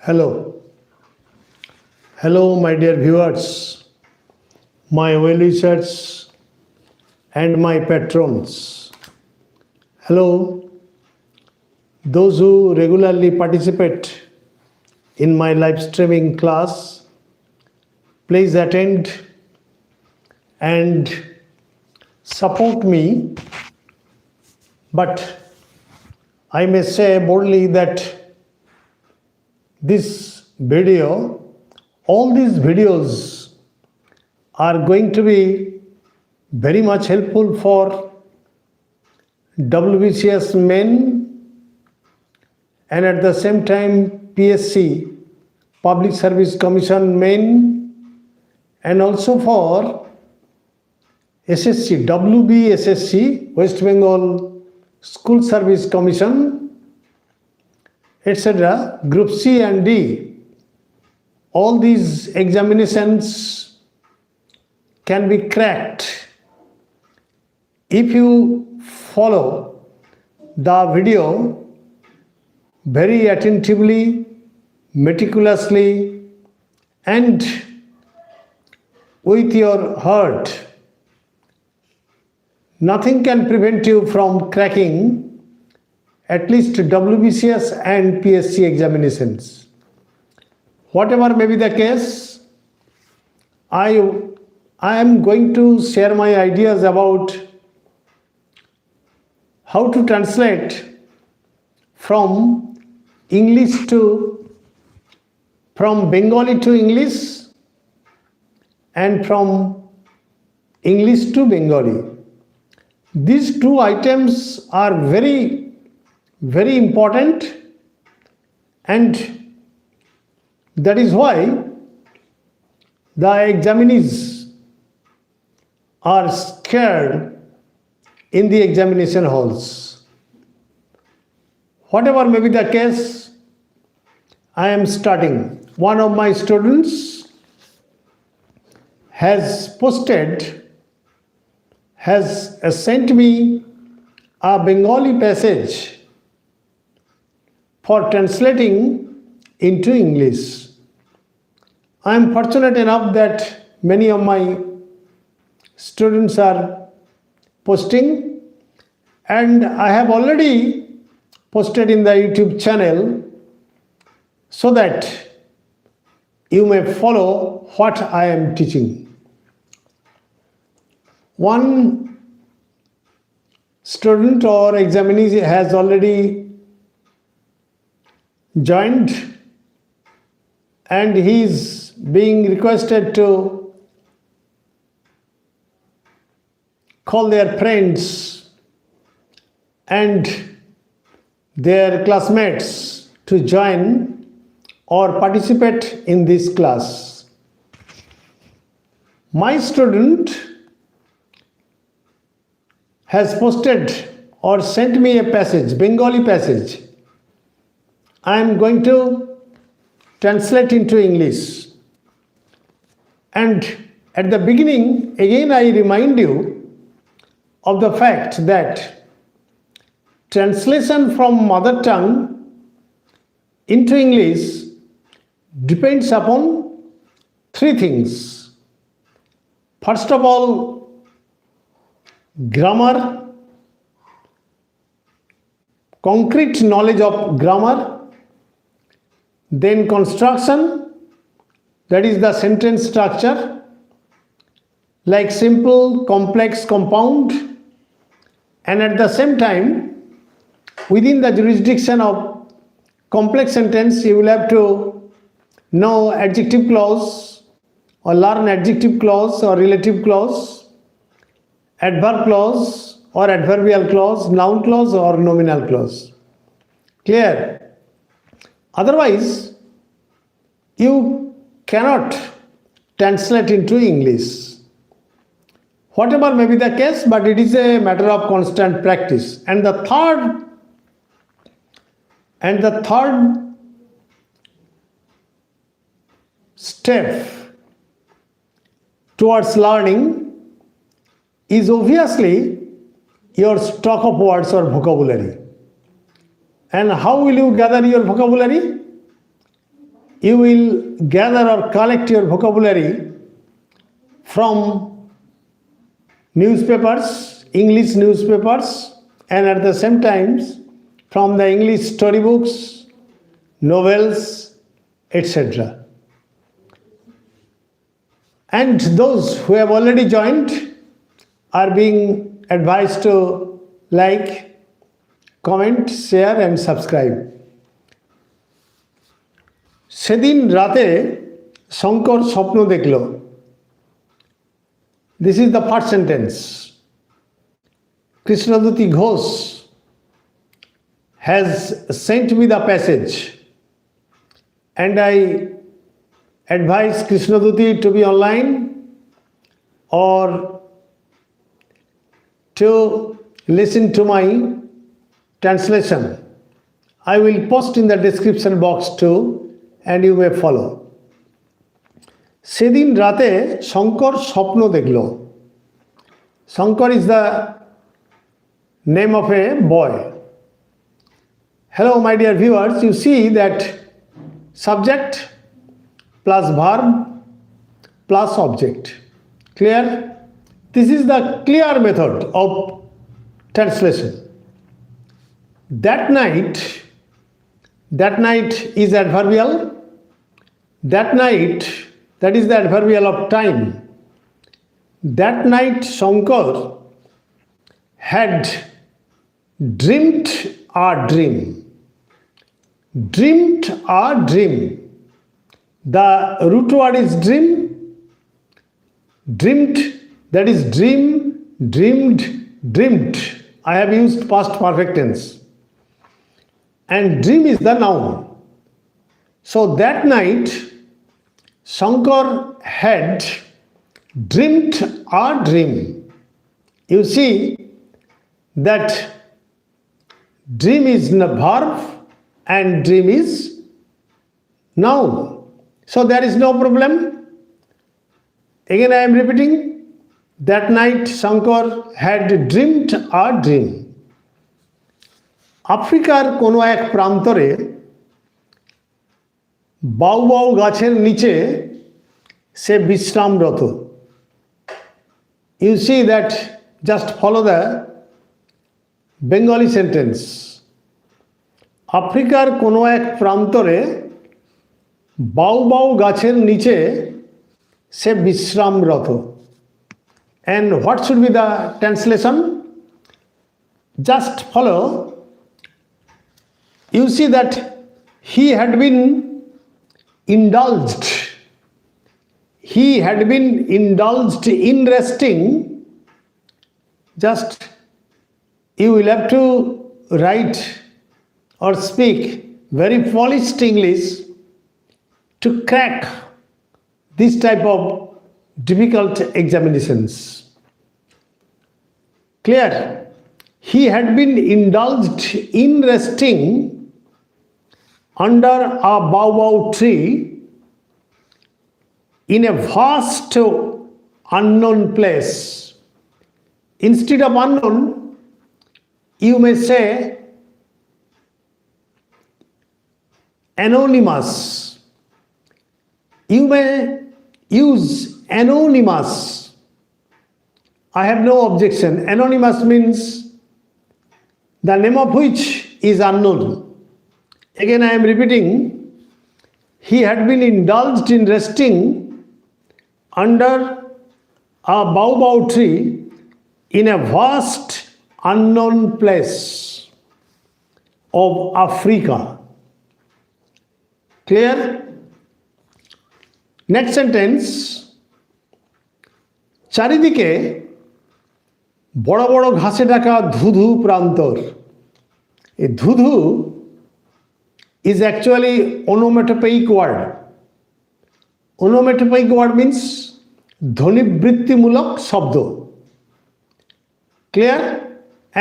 Hello. Hello, my dear viewers, my well wishers, and my patrons. Hello, those who regularly participate in my live streaming class, please attend and support me. But I may say boldly that all these videos are going to be very much helpful for WBCS men and at the same time PSC, Public Service Commission men, and also for SSC, WBSSC, West Bengal School Service Commission, etc., Group C and D. All these examinations can be cracked if you follow the video very attentively, meticulously, and with your heart. Nothing can prevent you from cracking at least WBCS and PSC examinations. Whatever may be the case, I am going to share my ideas about how to translate from Bengali to English and from English to Bengali. These two items are very important, and that is why the examinees are scared in the examination halls. Whatever may be the case, I am starting. One of my students has sent me a Bengali passage for translating into English. I am fortunate enough that many of my students are posting, and I have already posted in the YouTube channel so that you may follow what I am teaching. One student or examinee has already joined, and he is being requested to call their friends and their classmates to join or participate in this class. My student has posted or sent me a passage, Bengali passage. I am going to translate into English. And at the beginning, again I remind you of the fact that translation from mother tongue into English depends upon three things. First of all, grammar, concrete knowledge of grammar. Then construction, that is the sentence structure, like simple, complex, compound, and at the same time, within the jurisdiction of complex sentence, you will have to know adjective clause or learn adjective clause or relative clause, adverb clause or adverbial clause, noun clause or nominal clause. Clear? Otherwise, you cannot translate into English. Whatever may be the case, but it is a matter of constant practice. And the third step towards learning is obviously your stock of words or vocabulary. And how will you gather your vocabulary? you will gather or collect your vocabulary from newspapers, English newspapers, and at the same time from the English storybooks, novels, etc. And those who have already joined are being advised to like, comment, share and subscribe. সেদিন রাতে শঙ্কর স্বপ্ন দেখল. This is the first sentence. Krishnadutty Ghosh has sent me the passage and I advise Krishnadutty to be online or to listen to my translation. I will post in the description box too and you may follow. সেদিন রাতে শঙ্কর স্বপ্ন দেখল. Shankar is the name of a boy. Hello my dear viewers, you see that subject plus verb plus object. Clear? This is the clear method of translation. That night is adverbial. That night, that is the adverbial of time. That night Shankar had dreamt a dream. Dreamt a dream. The root word is dream. Dreamt, that is dream, dreamed, dreamt. I have used past perfect tense. And dream is the noun. So that night, Shankar had dreamt a dream. You see that dream is a verb and dream is noun. So there is no problem. Again I am repeating, that night Shankar had dreamt a dream. আফ্রিকার কোনো এক প্রান্তরে বাউবাউ গাছের নিচে সে বিশ্রামরত. You see that, just follow the Bengali sentence. আফ্রিকার কোনো এক প্রান্তরে বাউবাউ গাছের নিচে সে বিশ্রামরত. And what should be the translation? Just follow. You see that he had been indulged. He had been indulged in resting. Just you will have to write or speak very polished English to crack this type of difficult examinations. Clear? He had been indulged in resting under a aBaobao tree in a vast unknown place. Instead of unknown, you may say anonymous. You may use anonymous. I have no objection. Anonymous means the name of which is unknown. Again I am repeating, he had been indulged in resting under a aBaobao tree in a vast unknown place of Africa. Clear? Next sentence. চারিদিকে বড় বড় ঘাসে ঢাকা ধুধু প্রান্তর. এই ধুধু is actually onomatopoeic word. Onomatopoeic word means ধ্বনিবৃত্তিমূলক শব্দ. Clear?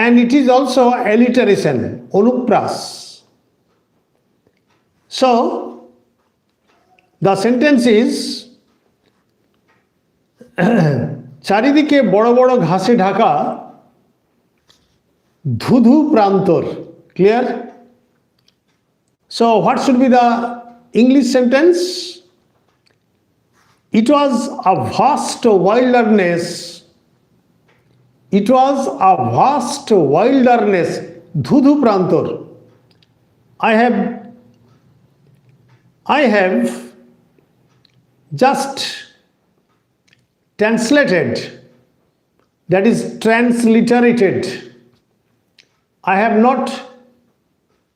And it is also alliteration, অনুপ্রাস. So the sentence is চারিদিকে বড় বড় ঘাসে ঢাকা ধুধু প্রান্তর. Clear? So what should be the English sentence. It was a vast wilderness. It was a vast wilderness. Dhudhu prantor. I have just translated, that is transliterated. I have not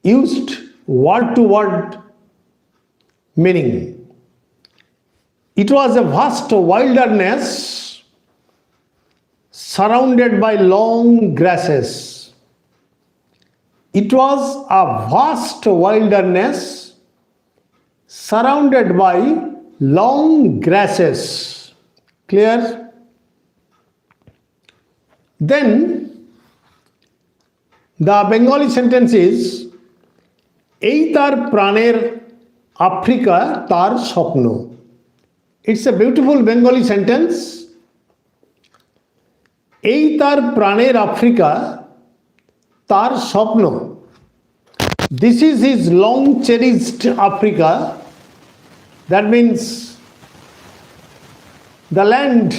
used word to word meaning. It was a vast wilderness surrounded by long grasses. It was a vast wilderness surrounded by long grasses. Clear? Then the Bengali sentence is Ei tar praner Africa tar sopno. It's a beautiful Bengali sentence. Ei tar praner Africa tar sopno. This is his long cherished Africa. That means the land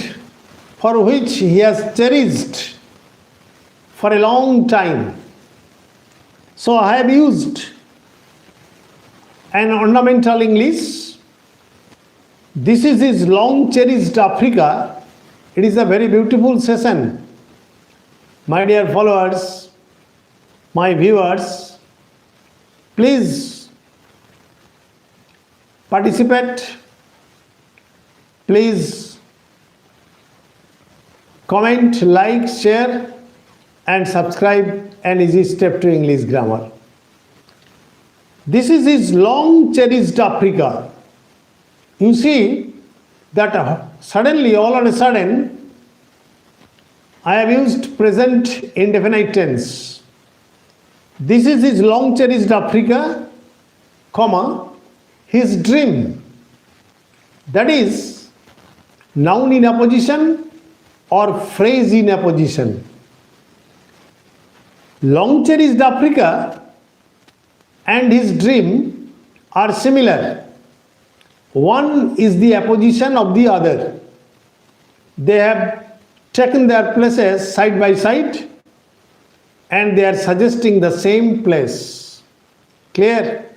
for which he has cherished for a long time. So I have used an ornamental English. This is his long cherished Africa. It is a very beautiful session. My dear followers, my viewers, please participate. Please comment, like, share and subscribe an easy step to English grammar. This is his long cherished Africa. You see that suddenly, all of a sudden, I have used present indefinite tense. This is his long cherished Africa, comma, his dream. That is noun in apposition or phrase in apposition. Long cherished Africa and his dream are similar. One is the apposition of the other. They have taken their places side by side and they are suggesting the same place. Clear?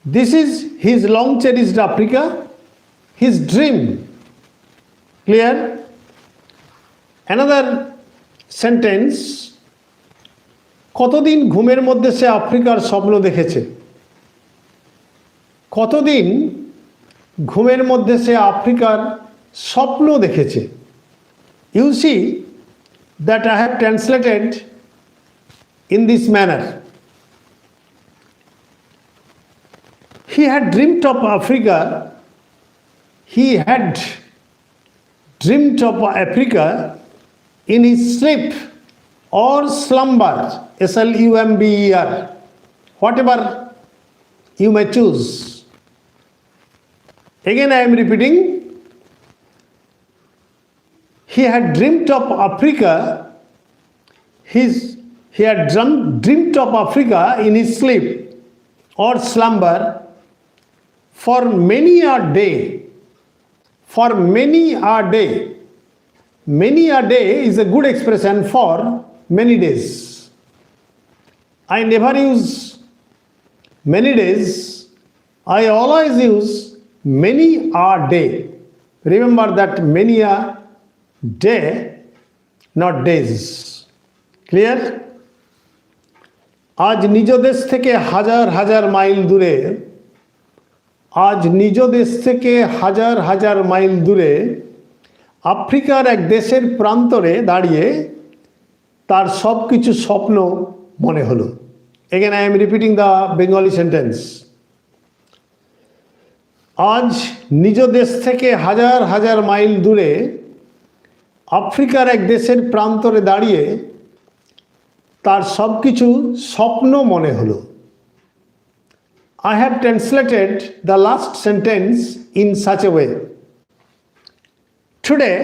This is his long cherished Africa, his dream. Clear? Another sentence. কতদিন ঘুমের মধ্যে সে আফ্রিকার স্বপ্ন দেখেছে? কতদিন ঘুমের মধ্যে সে আফ্রিকার স্বপ্ন দেখেছে? You see that I have translated in this manner. He had dreamt of Africa. He had dreamt of Africa in his sleep or slumber, slumber, whatever you may choose. Again I am repeating, he had dreamt of Africa, he had dreamt of Africa in his sleep or slumber for many a day. For many a day. Many a day is a good expression for many days. I never use many days. I always use many a day. Remember that many a day, not days. Clear? আজ নিজ দেশ থেকে হাজার হাজার mile দূরে, আজ নিজ দেশ থেকে হাজার হাজার মাইল দূরে আফ্রিকার এক দেশের প্রান্তরে দাঁড়িয়ে তার সব কিছু স্বপ্ন মনে হলো। Again I am repeating the Bengali sentence. আজ নিজ দেশ থেকে হাজার হাজার মাইল দূরে আফ্রিকার এক দেশের প্রান্তরে দাঁড়িয়ে তার সব কিছু স্বপ্ন মনে হলো। I have translated the last sentence in such a way. Today,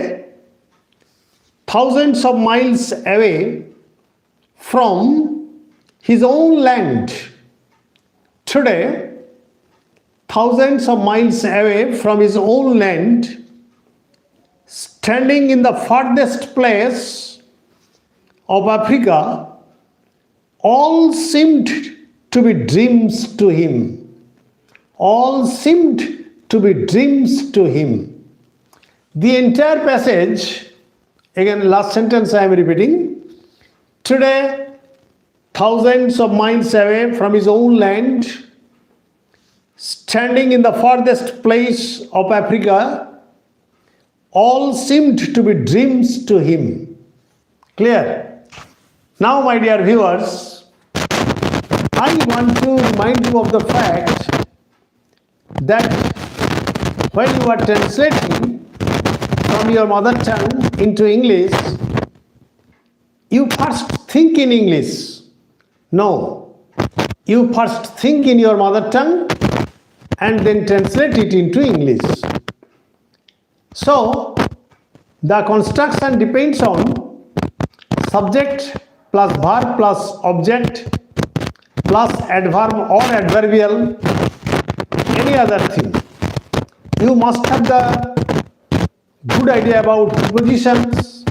thousands of miles away from his own land, today, thousands of miles away from his own land, standing in the farthest place of Africa, all seemed to be dreams to him. All seemed to be dreams to him. The entire passage, again last sentence I am repeating. Today, thousands of miles away from his own land, standing in the farthest place of Africa, all seemed to be dreams to him. Clear? Now, my dear viewers, I want to remind you of the fact that when you are translating from your mother tongue into English, you first think in English. No, you first think in your mother tongue and then translate it into English. So, the construction depends on subject plus verb plus object plus adverb or adverbial, any other thing. You must have the good idea about prepositions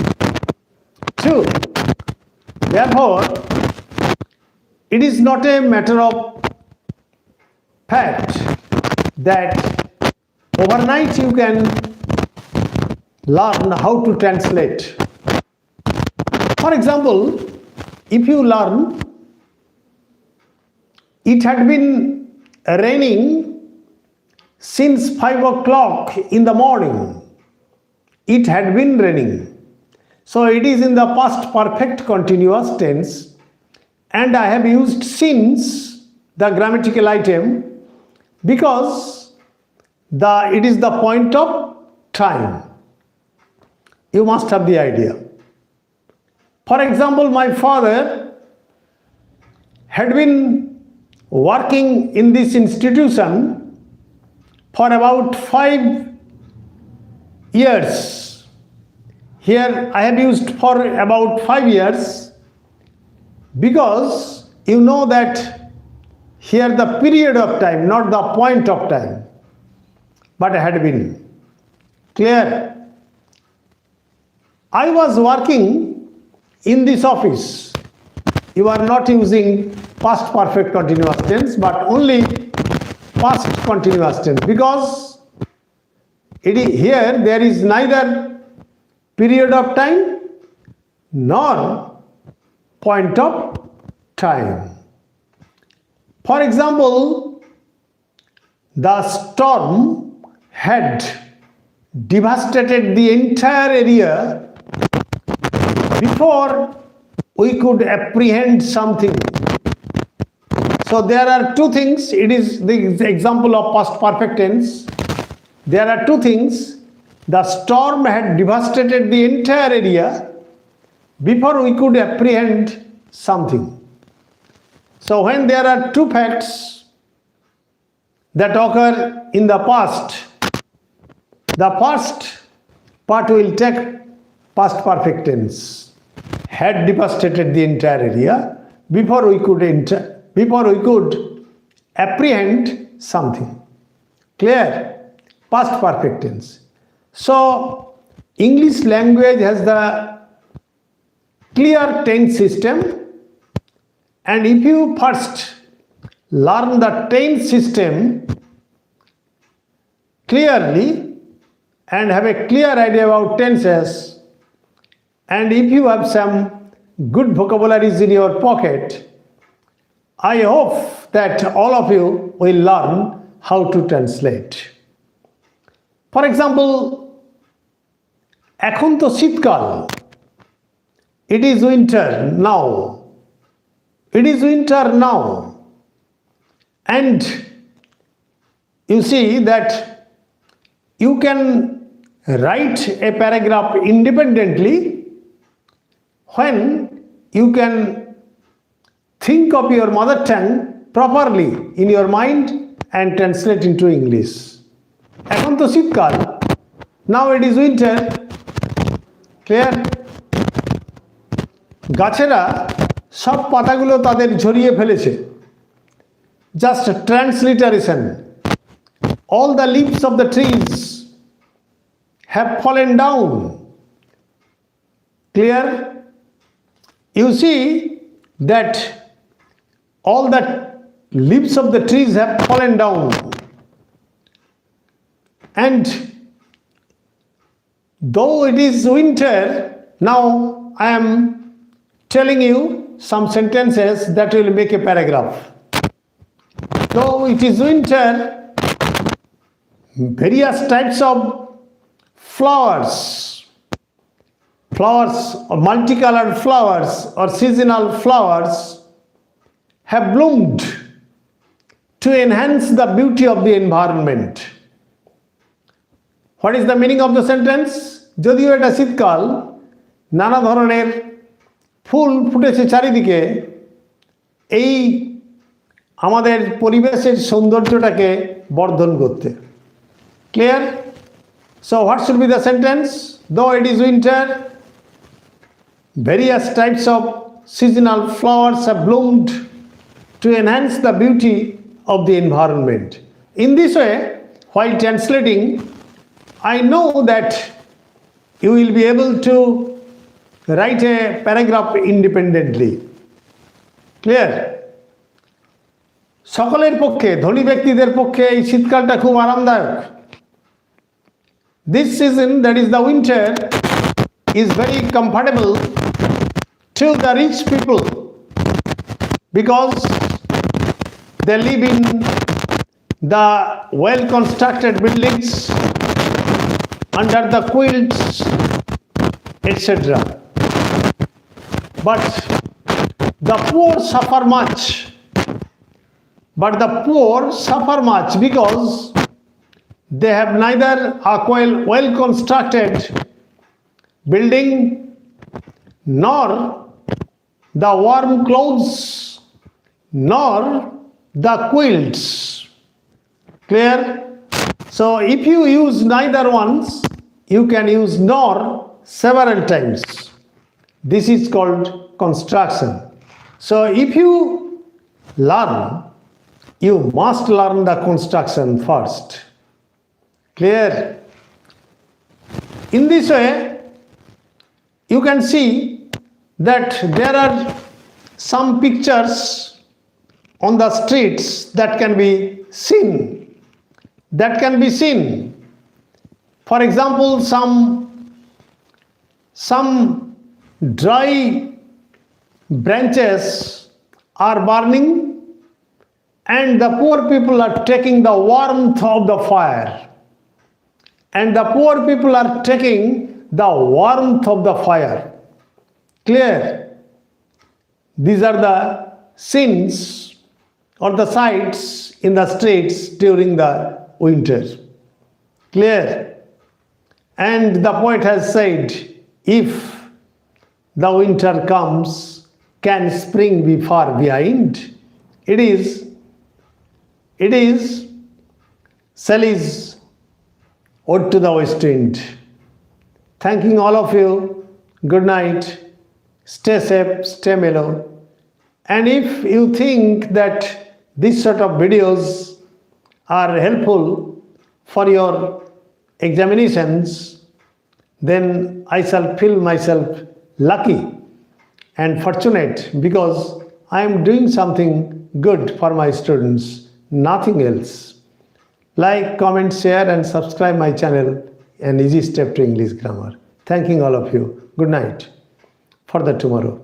too. Therefore, it is not a matter of fact that overnight you can learn how to translate. For example, if you learn, it had been raining since 5 o'clock in the morning. It had been raining. So it is in the past perfect continuous tense, and I have used since, the grammatical item, because it is the point of time. You must have the idea. For example, my father had been working in this institution for about 5 years. Here I have used for about 5 years because you know that here the period of time, not the point of time, but had been. Clear? I was working in this office. You are not using past perfect continuous tense, but only past continuous tense, because here there is neither period of time nor point of time. For example, the storm had devastated the entire area before we could apprehend something. So there are two things. It is the example of past perfect tense. There are two things. The storm had devastated the entire area before we could apprehend something. So when there are two facts that occur in the past, the first part will take past perfect tense. Had devastated the entire area before we could apprehend something. Clear? Past perfect tense. So English language has the clear tense system, and if you first learn the tense system clearly and have a clear idea about tenses, and if you have some good vocabularies in your pocket, I hope that all of you will learn how to translate. For example, এখন তো শীতকাল, it is winter now. It is winter now. And you see that you can write a paragraph independently when you can think of your mother tongue properly in your mind and translate into English. এখন তো শীতকাল, now it is winter. Clear? গাছেরা সব পাতাগুলো তাদের ঝরিয়ে ফেলেছে, just transliteration, all the leaves of the trees have fallen down. Clear? You see that all the leaves of the trees have fallen down. And though it is winter, now I am telling you some sentences that will make a paragraph. Though it is winter, various types of flowers or multicolored flowers or seasonal flowers have bloomed to enhance the beauty of the environment. What is the meaning of the sentence? যদিও এটা শীতকাল, নানা ধরনের ফুল ফুটেছে চারিদিকে, এই আমাদের পরিবেশের সৌন্দর্যটাকে বর্ধন করতে। Clear? So what should be the sentence? Though it is winter, various types of seasonal flowers have bloomed to enhance the beauty of the environment. In this way, while translating, I know that you will be able to write a paragraph independently. Clear? সকলের পক্ষে, ধনী ব্যক্তিদের পক্ষে এই শীতকালটা খুব আরামদায়ক। This season, that is the winter, is very comfortable to the rich people because they live in the well-constructed buildings under the quilts, etc. But the poor suffer much. Because they have neither a well-constructed building nor the warm clothes nor the quilts. Clear? So if you use neither ones, you can use nor several times. This is called construction. So if you learn, you must learn the construction first. Clear? In this way, you can see that there are some pictures on the streets that can be seen. For example, some dry branches are burning and the poor people are taking the warmth of the fire. Clear? These are the scenes or the sights in the streets during the winter. Clear? And the poet has said, if the winter comes, can spring be far behind? It is Shelley's Ode to the West Wind. Thanking all of you. Good night. Stay safe, stay mellow. And if you think that this sort of videos are helpful for your examinations, then I shall feel myself lucky and fortunate because I am doing something good for my students, nothing else. Like, comment, share and subscribe my channel, An Easy Step to English Grammar. Thanking all of you. Good night. For the tomorrow.